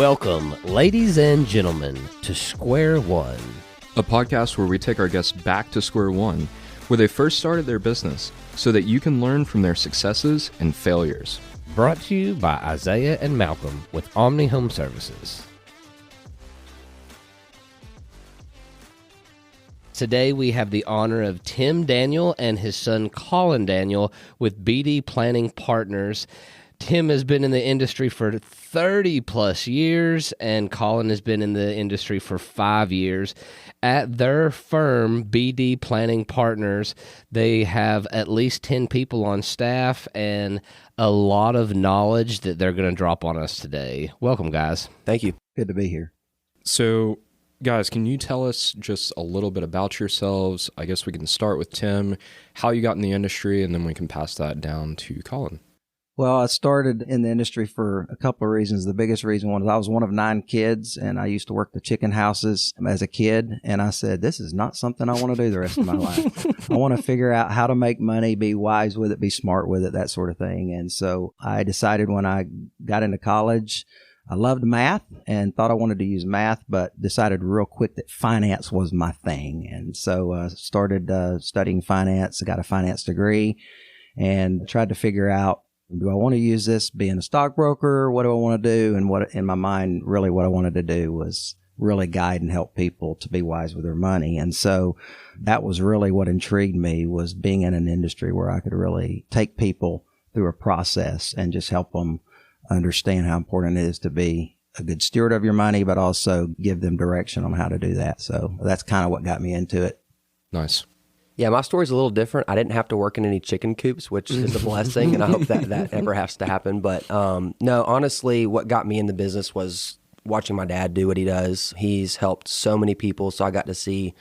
Welcome, ladies and gentlemen, to Square One, a podcast where we take our guests back to square one, where they first started their business, so that you can learn from their successes and failures. Brought to you by Isaiah and Malcolm with Omni Home Services. Today we have the honor of Tim Daniell and his son Collin Daniell with BD Planning Partners. Tim has been in the industry for 30 plus years, and Collin has been in the industry for 5 years. At their firm, BD Planning Partners, they have at least 10 people on staff and a lot of knowledge that they're going to drop on us today. Welcome, guys. Thank you. Good to be here. So, guys, can you tell us just a little bit about yourselves? I guess we can start with Tim, how you got in the industry, and then we can pass that down to Collin. Well, I started in the industry for a couple of reasons. The biggest reason was I was one of 9 kids, and I used to work the chicken houses as a kid. And I said, this is not something I want to do the rest of my life. I want to figure out how to make money, be wise with it, be smart with it, that sort of thing. And so I decided when I got into college, I loved math and thought I wanted to use math, but decided real quick that finance was my thing. And so I started studying finance. I got a finance degree and tried to figure out, do I want to use this being a stockbroker? What do I want to do? And what in my mind, really what I wanted to do was really guide and help people to be wise with their money. And so that was really what intrigued me, was being in an industry where I could really take people through a process and just help them understand how important it is to be a good steward of your money, but also give them direction on how to do that. So that's kind of what got me into it. Nice. Yeah, my story's a little different. I didn't have to work in any chicken coops, which is a blessing, and I hope that never has to happen. But no, honestly, what got me in the business was watching my dad do what he does. He's helped so many people, so I got to see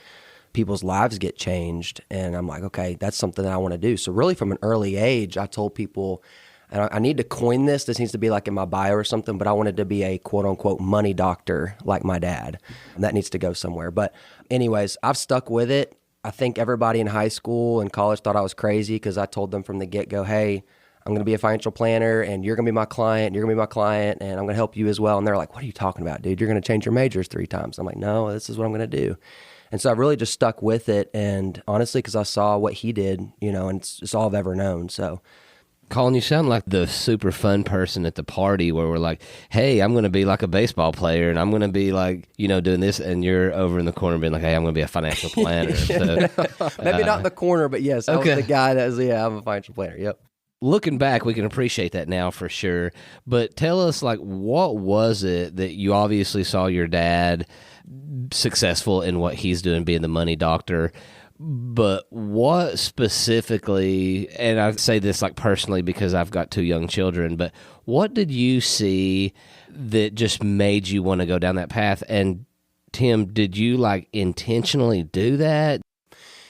people's lives get changed. And I'm like, okay, that's something that I want to do. So really from an early age, I told people, and I need to coin this. This needs to be like in my bio or something, but I wanted to be a quote-unquote money doctor like my dad. And that needs to go somewhere. But anyways, I've stuck with it. I think everybody in high school and college thought I was crazy because I told them from the get-go, hey, I'm going to be a financial planner and you're going to be my client, you're going to be my client, and I'm going to help you as well. And they're like, what are you talking about, dude? You're going to change your majors 3 times. I'm like, no, this is what I'm going to do. And so I really just stuck with it. And honestly, because I saw what he did, and it's all I've ever known. So Collin, you sound like the super fun person at the party where we're like, hey, I'm going to be like a baseball player and I'm going to be like, doing this. And you're over in the corner being like, hey, I'm going to be a financial planner. So, maybe not in the corner, but yes, I was the guy that was, I'm a financial planner. Yep. Looking back, we can appreciate that now for sure. But tell us, what was it that you obviously saw your dad successful in what he's doing, being the money doctor? But what specifically, and I say this personally because I've got 2 young children, but what did you see that just made you want to go down that path? And Tim, did you intentionally do that?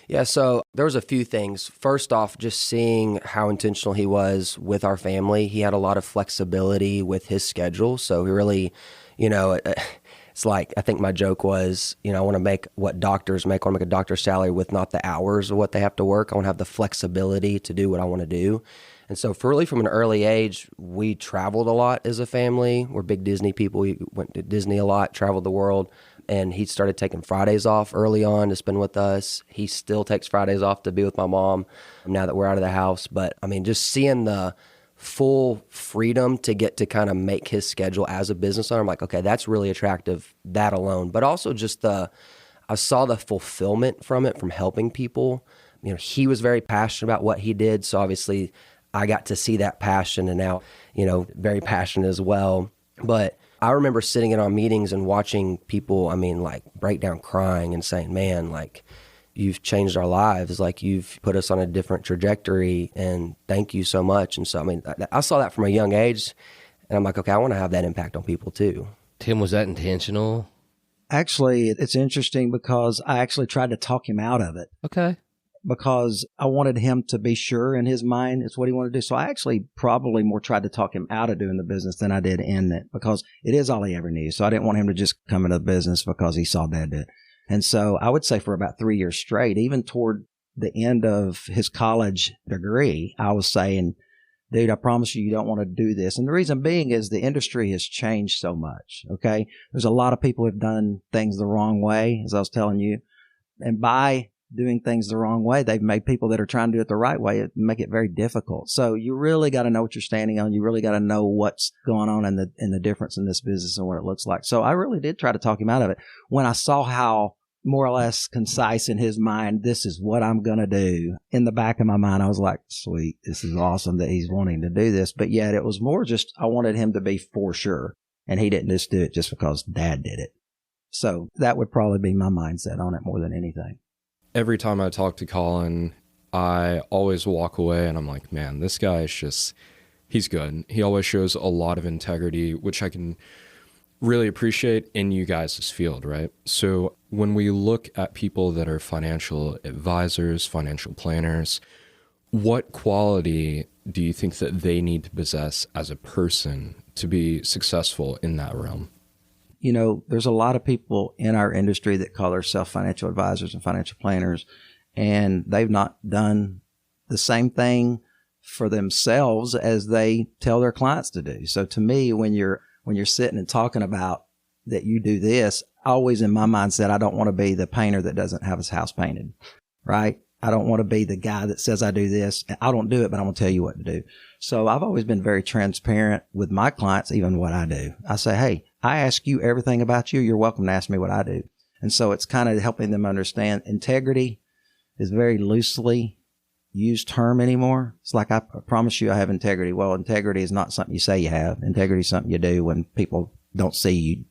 Yeah, so there was a few things. First off, just seeing how intentional he was with our family. He had a lot of flexibility with his schedule. So he really, it's like, I think my joke was, I want to make what doctors make. I want to make a doctor's salary with not the hours of what they have to work. I want to have the flexibility to do what I want to do. And so really from an early age, we traveled a lot as a family. We're big Disney people. We went to Disney a lot, traveled the world. And he started taking Fridays off early on to spend with us. He still takes Fridays off to be with my mom now that we're out of the house. But just seeing the full freedom to get to kind of make his schedule as a business owner, I'm like, okay, that's really attractive, that alone. But also just I saw the fulfillment from it, from helping people. He was very passionate about what he did. So obviously I got to see that passion and now, very passionate as well. But I remember sitting in on meetings and watching people, break down crying and saying, man, you've changed our lives. You've put us on a different trajectory and thank you so much. And so, I saw that from a young age and I'm like, okay, I want to have that impact on people too. Tim, was that intentional? Actually, it's interesting because I actually tried to talk him out of it. Okay. Because I wanted him to be sure in his mind it's what he wanted to do. So I actually probably more tried to talk him out of doing the business than I did in it, because it is all he ever knew. So I didn't want him to just come into the business because he saw Dad do it. And so I would say for about 3 years straight, even toward the end of his college degree, I was saying, dude, I promise you, you don't want to do this. And the reason being is the industry has changed so much. Okay. There's a lot of people who have done things the wrong way, as I was telling you. And by doing things the wrong way, they've made people that are trying to do it the right way make it very difficult. So you really got to know what you're standing on. You really got to know what's going on and the difference in this business and what it looks like. So I really did try to talk him out of it. When I saw how more or less concise in his mind, this is what I'm going to do. In the back of my mind, I was like, sweet, this is awesome that he's wanting to do this. But yet it was more just, I wanted him to be for sure. And he didn't just do it just because dad did it. So that would probably be my mindset on it more than anything. Every time I talk to Collin, I always walk away and I'm like, man, this guy is just, he's good. He always shows a lot of integrity, which I can really appreciate in you guys' field, right? So when we look at people that are financial advisors, financial planners, what quality do you think that they need to possess as a person to be successful in that realm? You know, there's a lot of people in our industry that call themselves financial advisors and financial planners, and they've not done the same thing for themselves as they tell their clients to do. So to me, when you're sitting and talking about that you do this, always in my mindset, I don't want to be the painter that doesn't have his house painted, right? I don't want to be the guy that says I do this. I don't do it, but I'm going to tell you what to do. So I've always been very transparent with my clients, even what I do. I say, hey, I ask you everything about you. You're welcome to ask me what I do. And so it's kind of helping them understand integrity is a very loosely used term anymore. It's like, I promise you I have integrity. Well, integrity is not something you say you have. Integrity is something you do when people don't see you.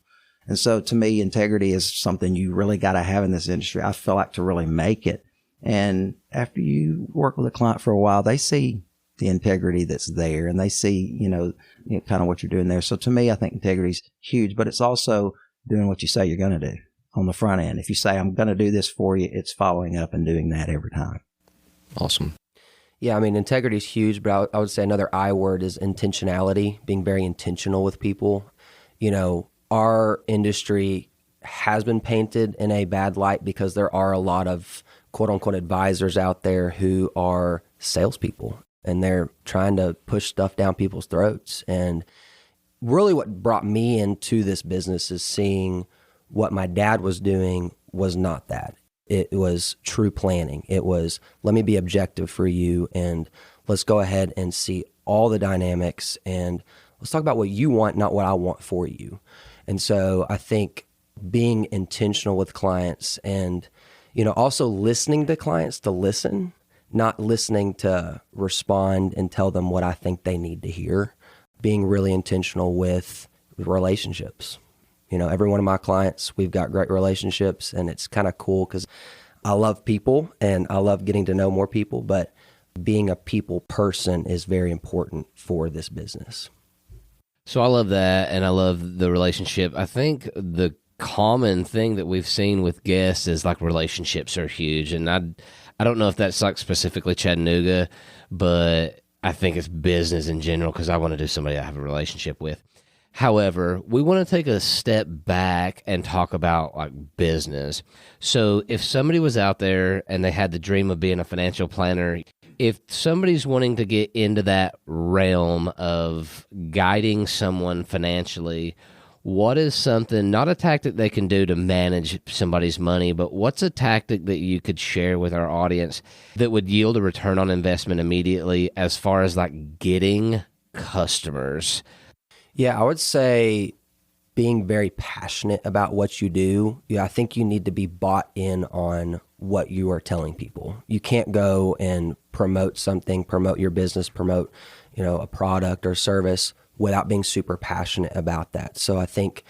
And so to me, integrity is something you really got to have in this industry. I feel like to really make it. And after you work with a client for a while, they see the integrity that's there and they see, kind of what you're doing there. So to me, I think integrity is huge, but it's also doing what you say you're going to do on the front end. If you say, I'm going to do this for you, it's following up and doing that every time. Awesome. Yeah, I mean, integrity is huge, but I would say another I word is intentionality, being very intentional with people. Our industry has been painted in a bad light because there are a lot of quote unquote advisors out there who are salespeople and they're trying to push stuff down people's throats. And really what brought me into this business is seeing what my dad was doing was not that. It was true planning. It was, let me be objective for you and let's go ahead and see all the dynamics and let's talk about what you want, not what I want for you. And so I think being intentional with clients and also listening to clients to listen, not listening to respond and tell them what I think they need to hear. Being really intentional with relationships. Every one of my clients, we've got great relationships, and it's kind of cool because I love people and I love getting to know more people, but being a people person is very important for this business. So I love that, and I love the relationship. I think the common thing that we've seen with guests is like relationships are huge, and I don't know if that's like specifically Chattanooga, but I think it's business in general because I want to do somebody I have a relationship with. However, we want to take a step back and talk about like business. So if somebody was out there and they had the dream of being a financial planner, if somebody's wanting to get into that realm of guiding someone financially, what is something, not a tactic they can do to manage somebody's money, but what's a tactic that you could share with our audience that would yield a return on investment immediately as far as like getting customers? Yeah, I would say being very passionate about what you do. I think you need to be bought in on what you are telling people. You can't go and promote something, promote your business, promote, a product or service without being super passionate about that. So I think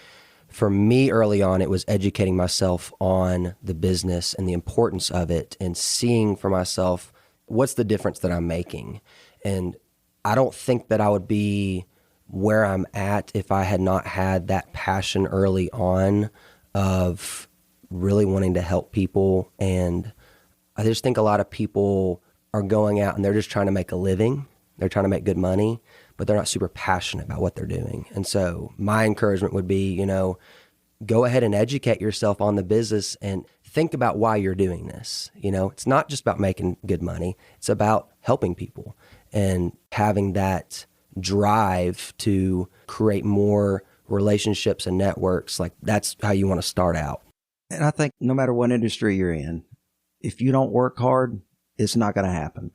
for me early on, it was educating myself on the business and the importance of it and seeing for myself what's the difference that I'm making. And I don't think that I would be where I'm at if I had not had that passion early on of really wanting to help people. And I just think a lot of people are going out and they're just trying to make a living. They're trying to make good money, but they're not super passionate about what they're doing. And so my encouragement would be, go ahead and educate yourself on the business and think about why you're doing this. It's not just about making good money. It's about helping people and having that drive to create more relationships and networks. Like, that's how you want to start out. And I think no matter what industry you're in, if you don't work hard, it's not going to happen.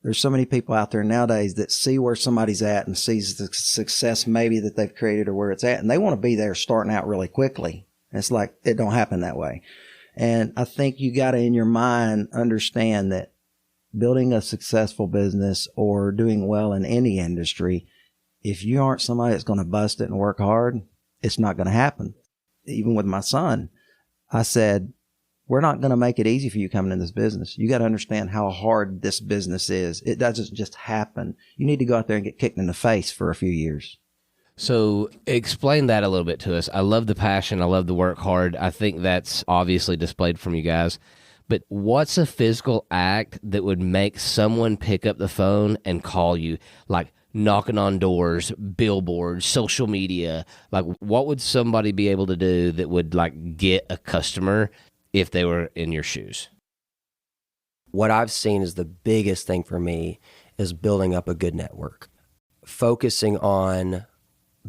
There's so many people out there nowadays that see where somebody's at and sees the success maybe that they've created or where it's at, and they want to be there starting out really quickly. And it's like, it don't happen that way. And I think you got to, in your mind, understand that building a successful business or doing well in any industry, if you aren't somebody that's going to bust it and work hard, it's not going to happen. Even with my son, I said, we're not going to make it easy for you coming in this business. You got to understand how hard this business is. It doesn't just happen. You need to go out there and get kicked in the face for a few years. So explain that a little bit to us. I love the passion. I love the work hard. I think that's obviously displayed from you guys. But what's a physical act that would make someone pick up the phone and call you? Like knocking on doors, billboards, social media. Like, what would somebody be able to do that would like get a customer if they were in your shoes? What I've seen is the biggest thing for me is building up a good network, focusing on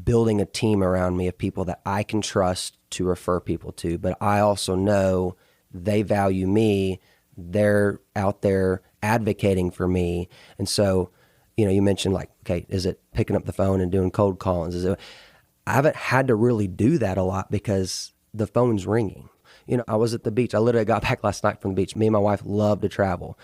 building a team around me of people that I can trust to refer people to, but I also know they value me. They're out there advocating for me. And so, you mentioned like, okay, is it picking up the phone and doing cold callings? I haven't had to really do that a lot because the phone's ringing. I was at the beach. I literally got back last night from the beach. Me and my wife love to travel.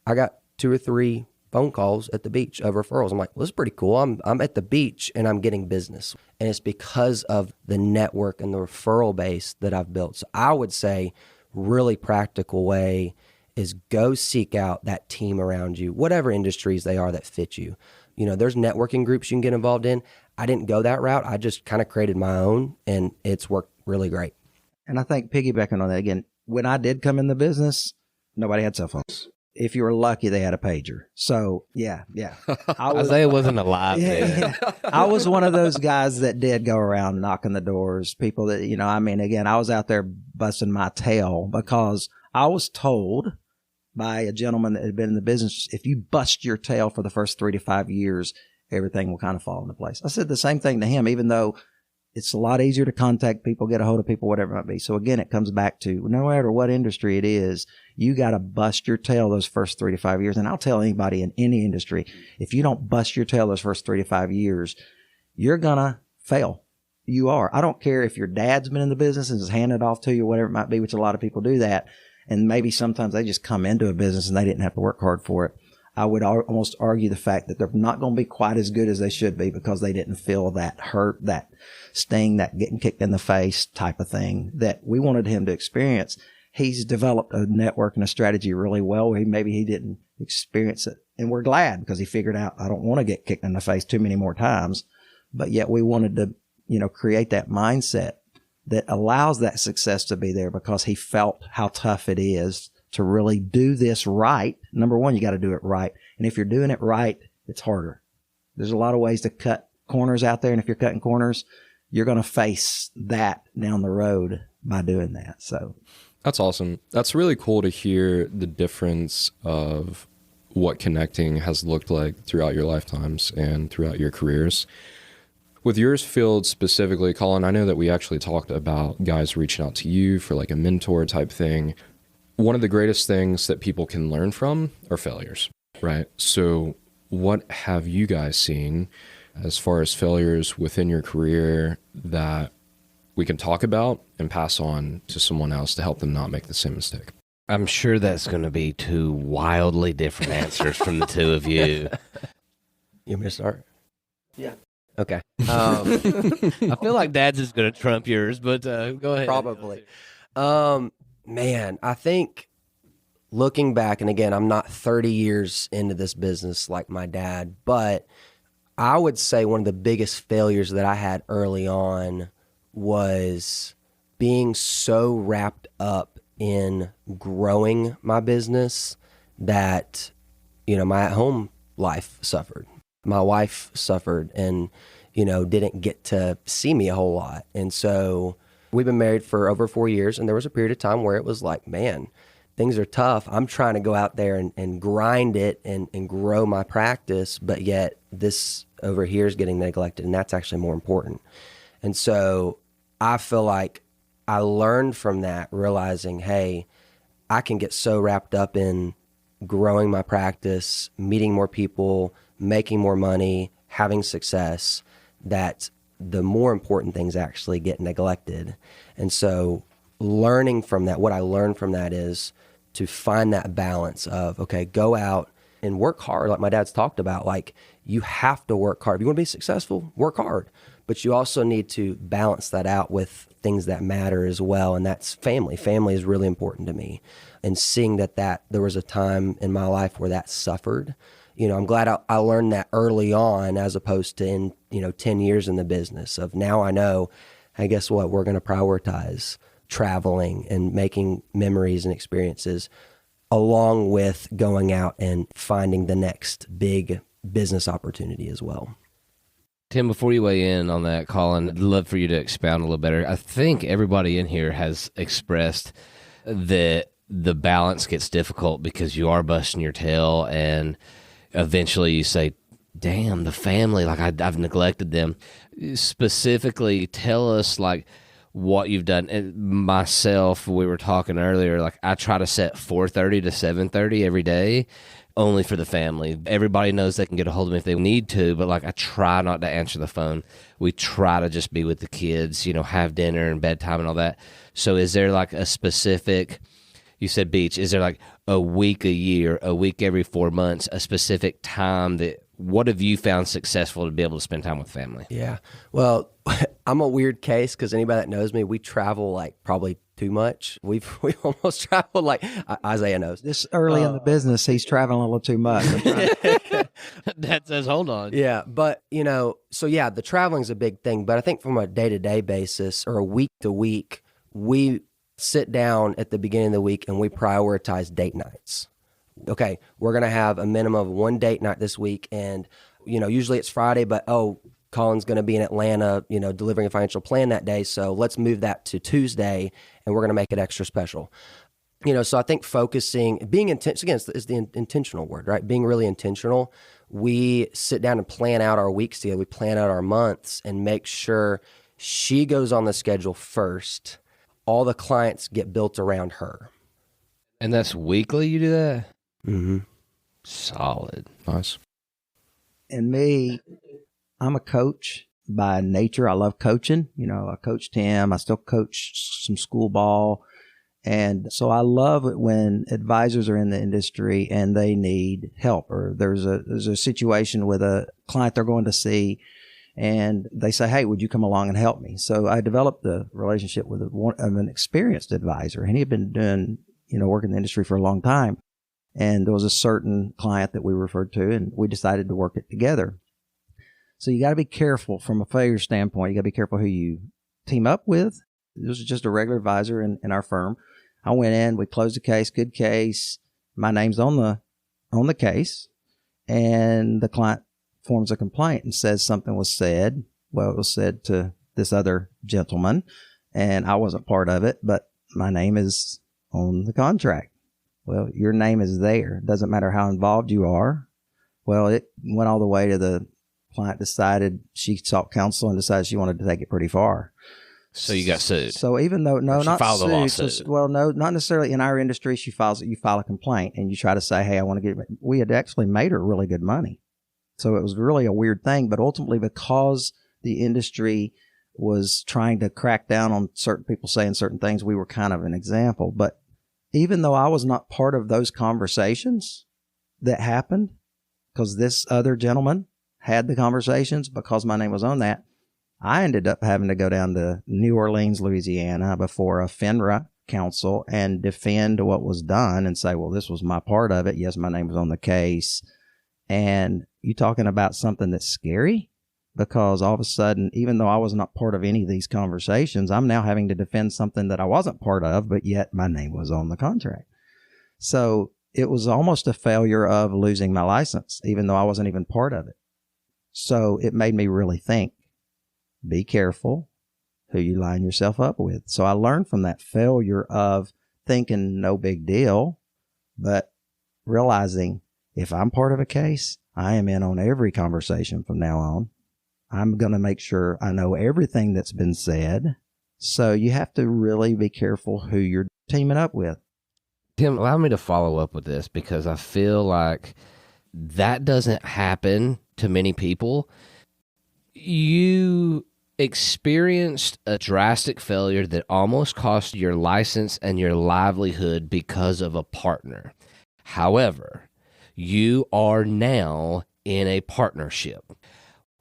I got 2 or 3 phone calls at the beach of referrals. I'm like, well, this is pretty cool. I'm at the beach and I'm getting business. And it's because of the network and the referral base that I've built. So I would say really practical way is go seek out that team around you, whatever industries they are that fit you. There's networking groups you can get involved in. I didn't go that route. I just kind of created my own, and it's worked really great. And I think piggybacking on that again, when I did come in the business, nobody had cell phones. If you were lucky, they had a pager. So yeah. Isaiah wasn't alive then. Yeah. I was one of those guys that did go around knocking the doors. People that, again, I was out there busting my tail because I was told by a gentleman that had been in the business, if you bust your tail for the first 3 to 5 years, everything will kind of fall into place. I said the same thing to him, even though it's a lot easier to contact people, get a hold of people, whatever it might be. So again, it comes back to no matter what industry it is, you got to bust your tail those first 3 to 5 years. And I'll tell anybody in any industry, if you don't bust your tail those first 3 to 5 years, you're going to fail. You are. I don't care if your dad's been in the business and has handed off to you, whatever it might be, which a lot of people do that. And maybe sometimes they just come into a business and they didn't have to work hard for it. I would almost argue the fact that they're not going to be quite as good as they should be because they didn't feel that hurt, that sting, that getting kicked in the face type of thing that we wanted him to experience. He's developed a network and a strategy really well. Maybe he didn't experience it. And we're glad because he figured out, I don't want to get kicked in the face too many more times. But yet we wanted to, create that mindset that allows that success to be there because he felt how tough it is to really do this right. Number one, you got to do it right. And if you're doing it right, it's harder. There's a lot of ways to cut corners out there. And if you're cutting corners, you're going to face that down the road by doing that. So that's awesome. That's really cool to hear the difference of what connecting has looked like throughout your lifetimes and throughout your careers. With yours field specifically, Collin, I know that we actually talked about guys reaching out to you for like a mentor type thing. One of the greatest things that people can learn from are failures, right? So what have you guys seen as far as failures within your career that we can talk about and pass on to someone else to help them not make the same mistake? I'm sure that's going to be 2 wildly different answers from the 2 of you. You want me to start? Yeah. Okay. I feel like Dad's is going to trump yours, but go ahead. Probably. Man, I think looking back, and again, I'm not 30 years into this business like my dad, but I would say one of the biggest failures that I had early on was being so wrapped up in growing my business that, my at-home life suffered. My wife suffered and, didn't get to see me a whole lot. And so we've been married for over 4 years, and there was a period of time where it was like, man, things are tough. I'm trying to go out there and grind it and grow my practice, but yet this over here is getting neglected, and that's actually more important. And so I feel like I learned from that, realizing, hey, I can get so wrapped up in growing my practice, meeting more people, making more money, having success, that the more important things actually get neglected. And so learning from that, what I learned from that is to find that balance of, okay, go out and work hard. Like my dad's talked about, like you have to work hard. If you want to be successful, work hard. But you also need to balance that out with things that matter as well. And that's family. Family is really important to me. And seeing that there was a time in my life where that suffered, I'm glad I learned that early on, as opposed to in, 10 years in the business of now I know, hey, guess what? We're going to prioritize traveling and making memories and experiences along with going out and finding the next big business opportunity as well. Tim, before you weigh in on that, Collin, I'd love for you to expound a little better. I think everybody in here has expressed that the balance gets difficult because you are busting your tail, and eventually you say, damn, the family, like I've neglected them. Specifically, tell us like what you've done. And myself, we were talking earlier, like I try to set 4:30 to 7:30 every day, only for the family. Everybody knows they can get a hold of me if they need to, but like I try not to answer the phone. We try to just be with the kids, have dinner and bedtime and all that. So is there like a specific, you said beach, is there like a week a year, a week every 4 months, a specific time what have you found successful to be able to spend time with family? Yeah. Well, I'm a weird case because anybody that knows me, we travel like probably too much. We almost traveled like Isaiah knows. This early in the business, he's traveling a little too much. That says, hold on. Yeah. But, so yeah, the traveling's a big thing. But I think from a day-to-day basis or a week-to-week, we sit down at the beginning of the week and we prioritize date nights. Okay, we're going to have a minimum of one date night this week. And, usually it's Friday, but, Collin's going to be in Atlanta, delivering a financial plan that day. So let's move that to Tuesday and we're going to make it extra special. So I think being intentional, again, is the intentional word, right? Being really intentional. We sit down and plan out our weeks together. We plan out our months and make sure she goes on the schedule first. All the clients get built around her. And that's weekly you do that? Mm-hmm. Solid. Nice. And me, I'm a coach by nature. I love coaching. I coach Tim. I still coach some school ball. And so I love it when advisors are in the industry and they need help, or there's a situation with a client they're going to see and they say, hey, would you come along and help me? So I developed a relationship with an experienced advisor, and he had been doing, work in the industry for a long time. And there was a certain client that we referred to, and we decided to work it together. So you got to be careful from a failure standpoint. You got to be careful who you team up with. This was just a regular advisor in our firm. I went in, we closed the case, good case. My name's on the case, and the client forms a complaint and says something was said. Well, it was said to this other gentleman, and I wasn't part of it, but my name is on the contract. Well, your name is there. It doesn't matter how involved you are. Well, it went all the way to the client decided she sought counsel and decided she wanted to take it pretty far. So you got sued. So even though, no, she not filed sued. a lawsuit. So, well, no, not necessarily in our industry. You file a complaint and you try to say, hey, I want to get it. We had actually made her really good money. So it was really a weird thing. But ultimately, because the industry was trying to crack down on certain people saying certain things, we were kind of an example. But even though I was not part of those conversations that happened, because this other gentleman had the conversations because my name was on that, I ended up having to go down to New Orleans, Louisiana before a FINRA council and defend what was done and say, well, this was my part of it. Yes, my name was on the case. And you talking about something that's scary, because all of a sudden, even though I was not part of any of these conversations, I'm now having to defend something that I wasn't part of, but yet my name was on the contract. So it was almost a failure of losing my license, even though I wasn't even part of it. So it made me really think, be careful who you line yourself up with. So I learned from that failure of thinking no big deal, but realizing if I'm part of a case, I am in on every conversation from now on. I'm going to make sure I know everything that's been said. So you have to really be careful who you're teaming up with. Tim, allow me to follow up with this because I feel like that doesn't happen to many people. You experienced a drastic failure that almost cost your license and your livelihood because of a partner. However, you are now in a partnership.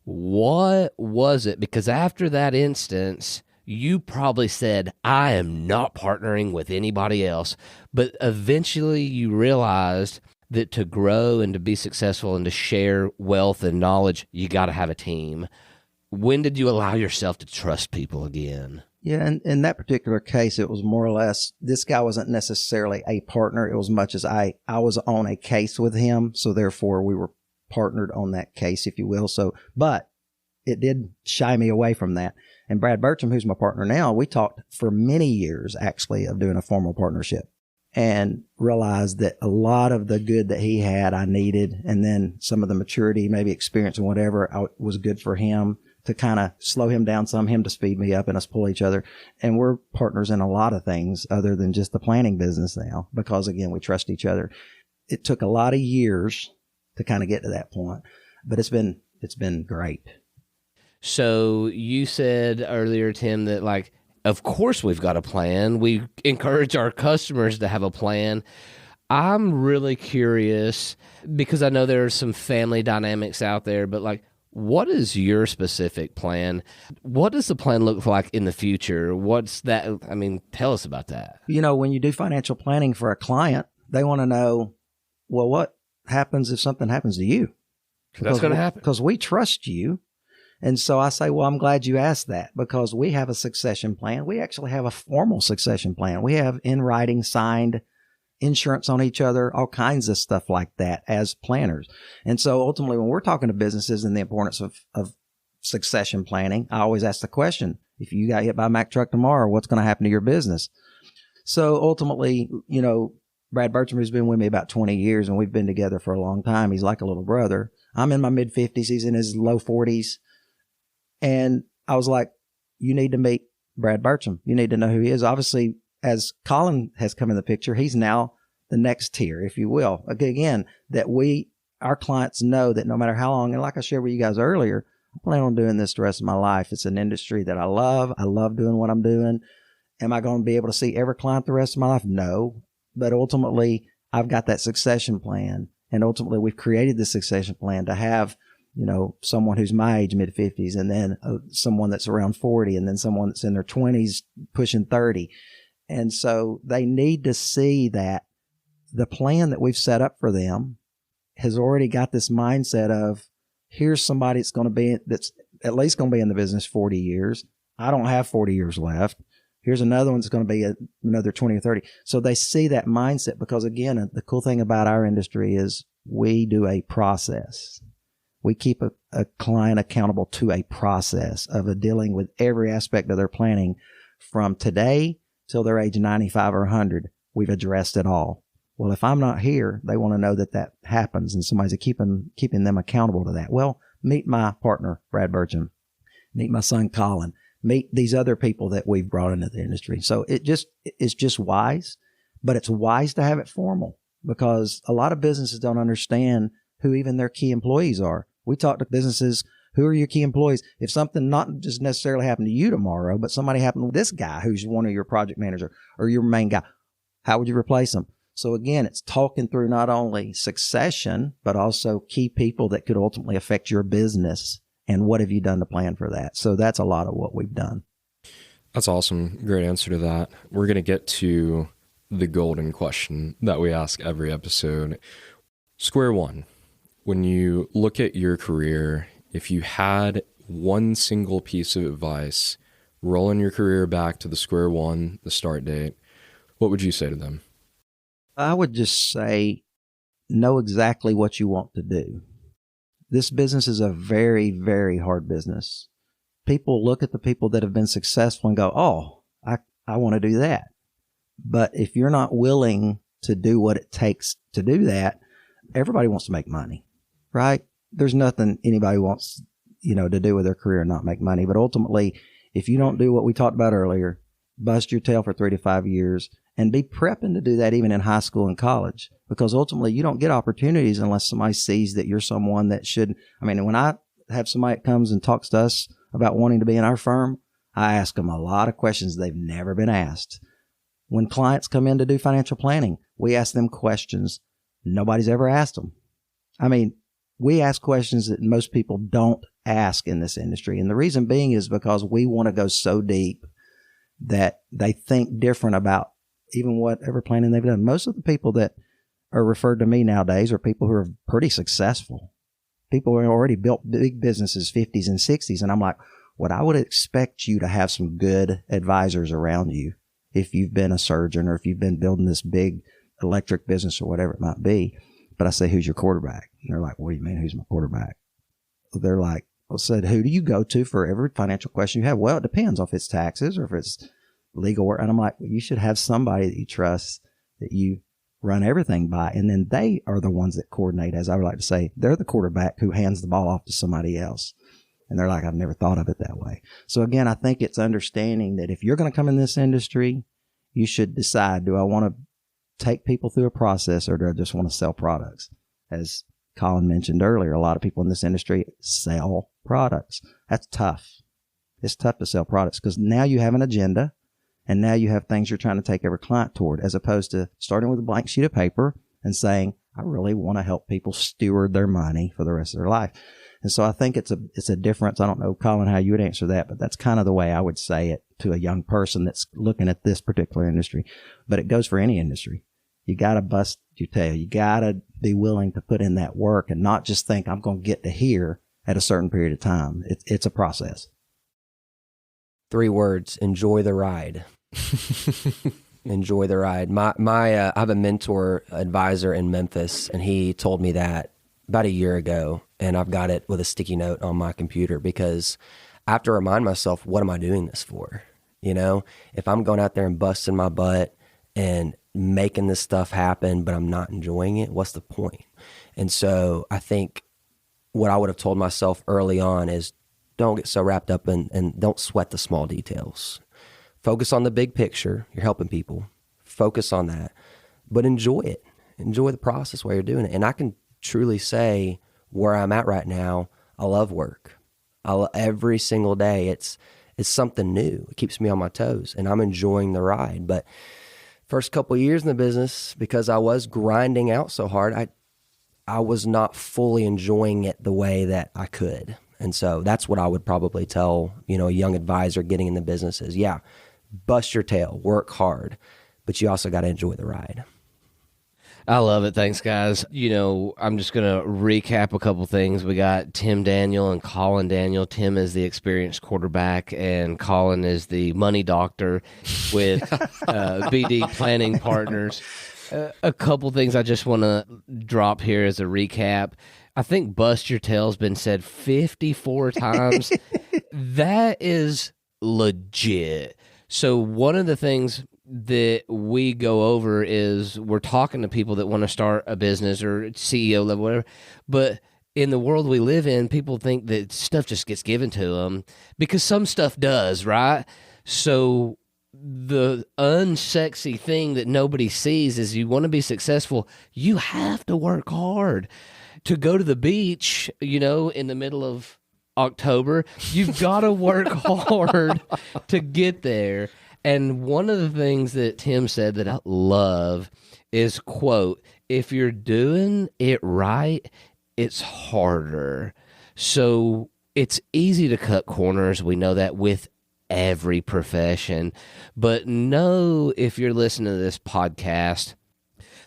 What was it? Because after that instance, you probably said, I am not partnering with anybody else. But eventually you realized that to grow and to be successful and to share wealth and knowledge, you got to have a team. When did you allow yourself to trust people again? Yeah, and in that particular case, it was more or less, this guy wasn't necessarily a partner. It was much as I was on a case with him. So therefore we were partnered on that case, if you will. So, but it did shy me away from that. And Brad Burcharm, who's my partner now, we talked for many years actually of doing a formal partnership and realized that a lot of the good that he had, I needed. And then some of the maturity, maybe experience and whatever was good for him to kind of slow him down some, him to speed me up and us pull each other. And we're partners in a lot of things other than just the planning business now, because again, we trust each other. It took a lot of years to kind of get to that point, but it's been great. So you said earlier, Tim, that like, of course we've got a plan. We encourage our customers to have a plan. I'm really curious because I know there are some family dynamics out there, but like, what is your specific plan? What does the plan look like in the future? What's that? I mean, tell us about that. You know, when you do financial planning for a client, they want to know, well, what happens if something happens to you? That's going to happen. Because we trust you. And so I say, well, I'm glad you asked that because we have a succession plan. We actually have a formal succession plan. We have in writing signed insurance on each other, all kinds of stuff like that as planners. And so ultimately, when we're talking to businesses and the importance of succession planning, I always ask the question, if you got hit by a Mack truck tomorrow, what's going to happen to your business? So ultimately, you know, Brad Burcharm, who's been with me about 20 years and we've been together for a long time. He's like a little brother. I'm in my mid 50s. He's in his low 40s. And I was like, you need to meet Brad Burcharm. You need to know who he is. Obviously, as Collin has come in the picture, he's now the next tier, if you will. Again, that our clients know that no matter how long, and like I shared with you guys earlier, I plan on doing this the rest of my life. It's an industry that I love. I love doing what I'm doing. Am I going to be able to see every client the rest of my life? No. But ultimately, I've got that succession plan. And ultimately, we've created the succession plan to have, you know, someone who's my age, mid 50s, and then someone that's around 40, and then someone that's in their 20s, pushing 30. And so they need to see that the plan that we've set up for them has already got this mindset of, here's somebody that's at least going to be in the business 40 years. I don't have 40 years left. Here's another one that's going to be another 20 or 30. So they see that mindset because, again, the cool thing about our industry is we do a process. We keep a client accountable to a process of dealing with every aspect of their planning from today till they're age 95 or 100. We've addressed it all. Well, if I'm not here, they want to know that happens and somebody's keeping them accountable to that. Well, meet my partner, Brad Burcharm. Meet my son, Collin. Meet these other people that we've brought into the industry. So it's just wise, but it's wise to have it formal because a lot of businesses don't understand who even their key employees are. We talk to businesses, who are your key employees? If something not just necessarily happened to you tomorrow, but somebody happened to this guy who's one of your project manager or your main guy, how would you replace them? So again, it's talking through not only succession, but also key people that could ultimately affect your business. And what have you done to plan for that? So that's a lot of what we've done. That's awesome. Great answer to that. We're going to get to the golden question that we ask every episode. Square one, when you look at your career, if you had one single piece of advice, rolling your career back to the square one, the start date, what would you say to them? I would just say, know exactly what you want to do. This business is a very, very hard business. People look at the people that have been successful and go, oh, I want to do that. But if you're not willing to do what it takes to do that, everybody wants to make money, right? There's nothing anybody wants, to do with their career and not make money. But ultimately, if you don't do what we talked about earlier, bust your tail for 3 to 5 years and be prepping to do that even in high school and college, because ultimately you don't get opportunities unless somebody sees that you're someone that should. I mean, when I have somebody that comes and talks to us about wanting to be in our firm, I ask them a lot of questions they've never been asked. When clients come in to do financial planning, we ask them questions nobody's ever asked them. I mean, we ask questions that most people don't ask in this industry. And the reason being is because we want to go so deep that they think different about even whatever planning they've done. Most of the people that are referred to me nowadays are people who are pretty successful. People who have already built big businesses, 50s and 60s. And I'm like, what I would expect you to have some good advisors around you if you've been a surgeon or if you've been building this big electric business or whatever it might be. But I say, who's your quarterback? And they're like, what do you mean, who's my quarterback? They're like, I said, who do you go to for every financial question you have? Well, it depends on if it's taxes or if it's legal work. And I'm like, well, you should have somebody that you trust, that you run everything by. And then they are the ones that coordinate, as I would like to say. They're the quarterback who hands the ball off to somebody else. And they're like, I've never thought of it that way. So again, I think it's understanding that if you're going to come in this industry, you should decide, do I want to take people through a process or do I just want to sell products? As Collin mentioned earlier, a lot of people in this industry sell products. That's tough. It's tough to sell products because now you have an agenda and now you have things you're trying to take every client toward, as opposed to starting with a blank sheet of paper and saying, I really want to help people steward their money for the rest of their life. And so I think it's a difference. I don't know, Collin, how you would answer that, but that's kind of the way I would say it to a young person that's looking at this particular industry. But it goes for any industry. You got to bust your tail. You got to be willing to put in that work and not just think I'm going to get to here at a certain period of time. It's a process. 3 words: enjoy the ride. Enjoy the ride. I have a mentor advisor in Memphis, and he told me that about a year ago, and I've got it with a sticky note on my computer because I have to remind myself, what am I doing this for? If I'm going out there and busting my butt and making this stuff happen, but I'm not enjoying it, what's the point? And so I think what I would have told myself early on is don't get so wrapped up and don't sweat the small details. Focus on the big picture. You're helping people. Focus on that, but enjoy it. Enjoy the process while you're doing it. And I can truly say where I'm at right now, I love work. Every single day, it's something new. It keeps me on my toes, and I'm enjoying the ride. But first couple of years in the business, because I was grinding out so hard, I was not fully enjoying it the way that I could. And so that's what I would probably tell, a young advisor getting in the business is, yeah, bust your tail, work hard, but you also got to enjoy the ride. I love it. Thanks, guys. I'm just going to recap a couple things. We got Tim Daniell and Collin Daniell. Tim is the experienced quarterback, and Collin is the money doctor with BD Planning Partners. A couple things I just want to drop here as a recap. I think bust your tail's been said 54 times. That is legit. So one of the things that we go over is we're talking to people that want to start a business or CEO level, whatever. But in the world we live in, people think that stuff just gets given to them because some stuff does, right? So the unsexy thing that nobody sees is you want to be successful, you have to work hard. To go to the beach, in the middle of October, you've got to work hard to get there. And one of the things that Tim said that I love is, quote, if you're doing it right, it's harder. So it's easy to cut corners. We know that with every profession. But know, if you're listening to this podcast,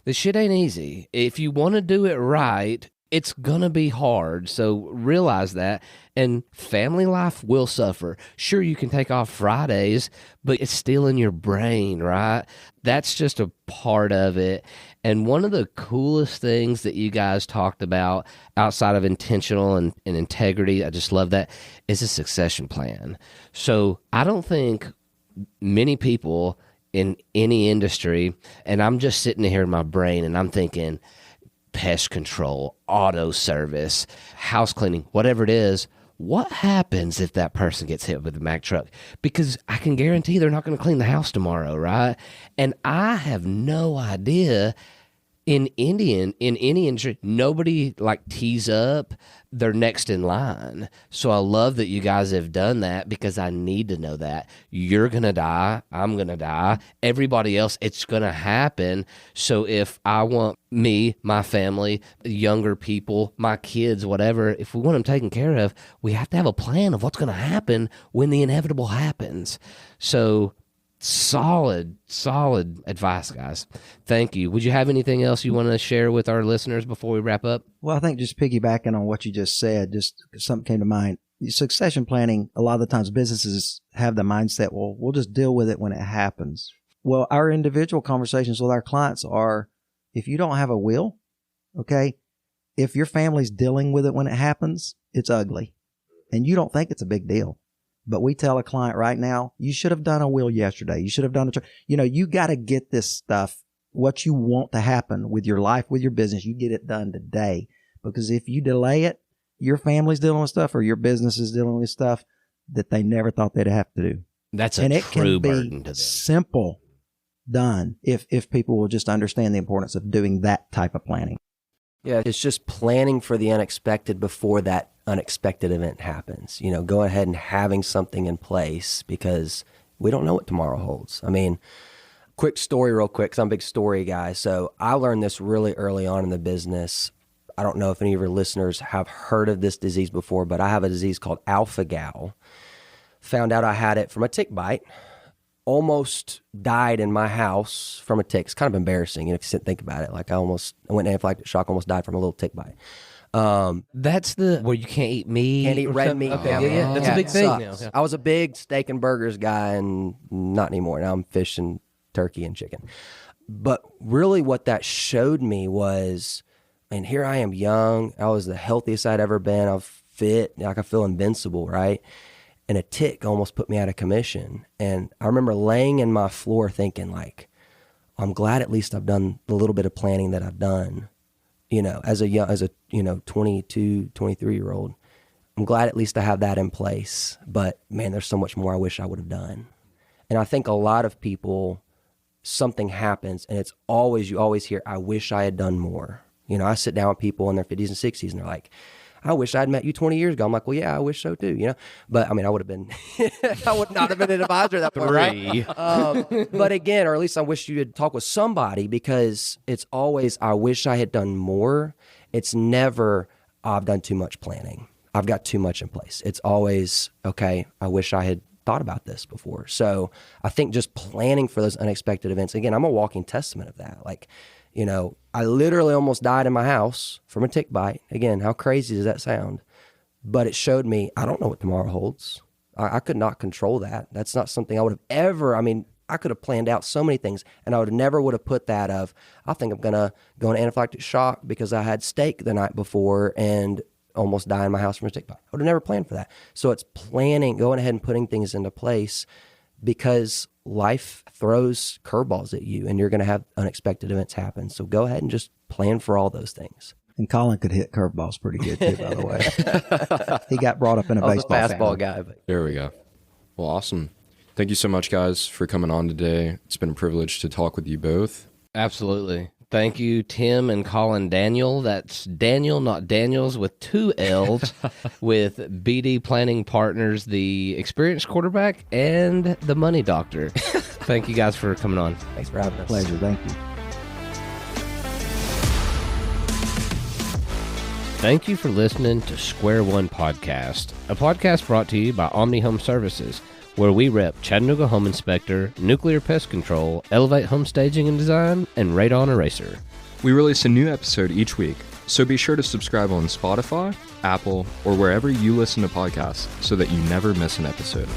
this shit ain't easy. If you want to do it right, it's going to be hard. So realize that. And family life will suffer. Sure, you can take off Fridays, but it's still in your brain, right? That's just a part of it. And one of the coolest things that you guys talked about outside of intentional and integrity, I just love that, is a succession plan. So I don't think many people in any industry, and I'm just sitting here in my brain and I'm thinking pest control, auto service, house cleaning, whatever it is, what happens if that person gets hit with a Mack truck? Because I can guarantee they're not going to clean the house tomorrow, right? And I have no idea. In any industry, nobody like tees up. They're next in line. So I love that you guys have done that, because I need to know that. You're going to die. I'm going to die. Everybody else, it's going to happen. So if I want me, my family, younger people, my kids, whatever, if we want them taken care of, we have to have a plan of what's going to happen when the inevitable happens. So solid advice, guys. Thank you. Would you have anything else you want to share with our listeners before we wrap up? Well, I think just piggybacking on what you just said, just something came to mind. Succession planning, a lot of the times businesses have the mindset, well, we'll just deal with it when it happens. Well, our individual conversations with our clients are, if you don't have a will, okay, if your family's dealing with it when it happens, it's ugly. And you don't think it's a big deal. But we tell a client right now, you should have done a will yesterday. You should have done you got to get this stuff, what you want to happen with your life, with your business, you get it done today. Because if you delay it, your family's dealing with stuff or your business is dealing with stuff that they never thought they'd have to do. That's a true burden to them. Simple done if people will just understand the importance of doing that type of planning. Yeah, it's just planning for the unexpected before that unexpected event happens. Go ahead and having something in place, because we don't know what tomorrow holds. I mean, quick story real quick, because I'm a big story guy. So I learned this really early on in the business. I don't know if any of your listeners have heard of this disease before, but I have a disease called alpha-gal. Found out I had it from a tick bite. Almost died in my house from a tick. It's kind of embarrassing, if you sit and think about it. Like I went anaphylactic shock, almost died from a little tick bite. That's the where you can't eat meat. Can't eat red meat. Okay, yeah. That's a big thing now. Yeah. I was a big steak and burgers guy, and not anymore. Now I'm fish and turkey and chicken. But really what that showed me was, and here I am young. I was the healthiest I'd ever been. I'm fit. Like I feel invincible, right? And a tick almost put me out of commission. And I remember laying in my floor thinking like, I'm glad at least I've done the little bit of planning that I've done, as a 22, 23-year-old. I'm glad at least I have that in place. But man, there's so much more I wish I would have done. And I think a lot of people, something happens and you always hear, I wish I had done more. I sit down with people in their 50s and 60s and they're like, I wish I'd met you 20 years ago. I'm like, well, yeah, I wish so too, But I mean, I would not have been an advisor at that point, right? But again, or at least I wish you had talked with somebody, because it's always, I wish I had done more. It's never, I've done too much planning. I've got too much in place. It's always, okay, I wish I had thought about this before. So I think just planning for those unexpected events, again, I'm a walking testament of that. Like, I literally almost died in my house from a tick bite. Again, how crazy does that sound? But it showed me, I don't know what tomorrow holds. I could not control that. That's not something I would have ever, I could have planned out so many things, and I would have put that of, I think I'm going to go into anaphylactic shock because I had steak the night before and almost die in my house from a tick bite. I would have never planned for that. So it's planning, going ahead and putting things into place, because life throws curveballs at you and you're going to have unexpected events happen. So go ahead and just plan for all those things. And Collin could hit curveballs pretty good too, by the way. He got brought up in a baseball fastball guy. But. There we go. Well, awesome. Thank you so much, guys, for coming on today. It's been a privilege to talk with you both. Absolutely. Thank you, Tim and Collin Daniell. That's Daniel, not Daniels, with 2 L's, with BD Planning Partners, the experienced quarterback, and the money doctor. Thank you guys for coming on. Thanks for having us. Pleasure. Thank you. Thank you for listening to Square One Podcast, a podcast brought to you by Omni Home Services, where we rep Chattanooga Home Inspector, Nuclear Pest Control, Elevate Home Staging and Design, and Radon Eraser. We release a new episode each week, so be sure to subscribe on Spotify, Apple, or wherever you listen to podcasts so that you never miss an episode.